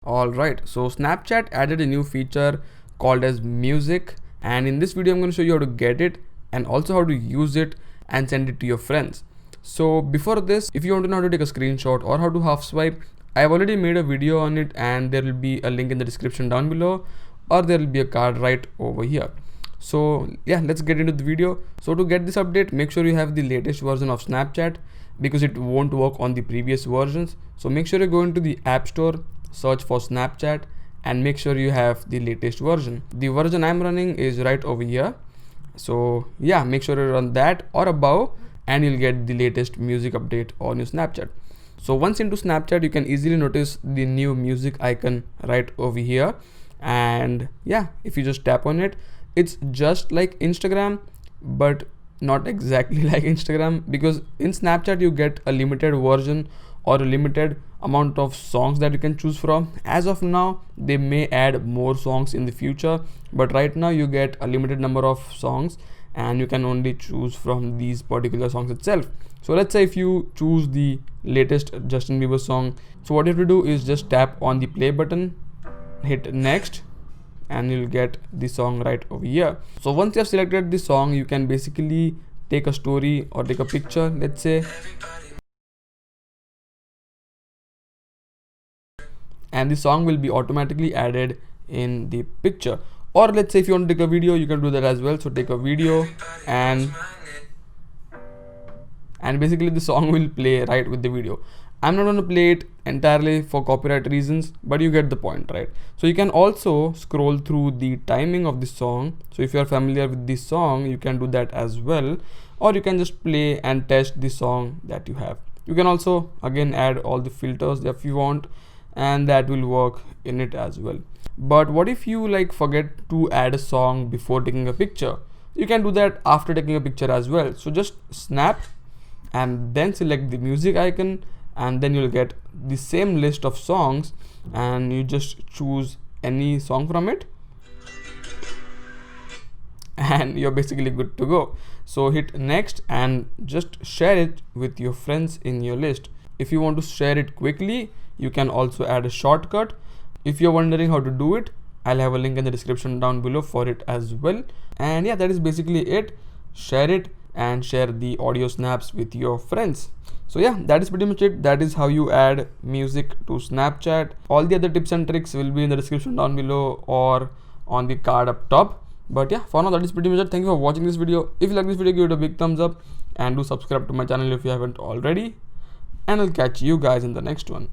Alright, so Snapchat added a new feature called as music, and in this video I'm going to show you how to get it and also how to use it and send it to your friends. So before this, if you want to know how to take a screenshot or how to half swipe, I've already made a video on it and there will be a link in the description down below, or there will be a card right over here. So yeah, let's get into the video. So to get this update, make sure you have the latest version of Snapchat because it won't work on the previous versions. So make sure you go into the App Store, search for Snapchat, and make sure you have the latest version. The version I'm running is right over here. So yeah, make sure you run that or above and you'll get the latest music update on your Snapchat. So once into Snapchat, you can easily notice the new music icon right over here. And yeah, if you just tap on it, it's just like Instagram, but not exactly like Instagram, because in Snapchat you get a limited version or a limited amount of songs that you can choose from. As of now, they may add more songs in the future, but right now you get a limited number of songs and you can only choose from these particular songs itself. So let's say if you choose the latest Justin Bieber song, so what you have to do is just tap on the play button, hit next, and you'll get the song right over here. So once you have selected the song, you can basically take a story or take a picture, let's say, and the song will be automatically added in the picture. Or let's say if you want to take a video, you can do that as well. So take a video and basically the song will play right with the video. I'm not going to play it entirely for copyright reasons, but you get the point, right? So you can also scroll through the timing of the song. So if you are familiar with this song, you can do that as well, or you can just play and test the song that you have. You can also again add all the filters if you want, and that will work in it as well. But what if you like forget to add a song before taking a picture? You can do that after taking a picture as well. So just snap and then select the music icon, and then you'll get the same list of songs and you just choose any song from it and you're basically good to go. So hit next and just share it with your friends in your list. If you want to share it quickly, you can also add a shortcut. If you're wondering how to do it, I'll have a link in the description down below for it as well. And yeah, that is basically it. Share it and share the audio snaps with your friends. So yeah, that is pretty much it. That is how you add music to Snapchat. All the other tips and tricks will be in the description down below or on the card up top. But yeah, for now that is pretty much it. Thank you for watching this video. If you like this video, give it a big thumbs up and do subscribe to my channel if you haven't already. And I'll catch you guys in the next one.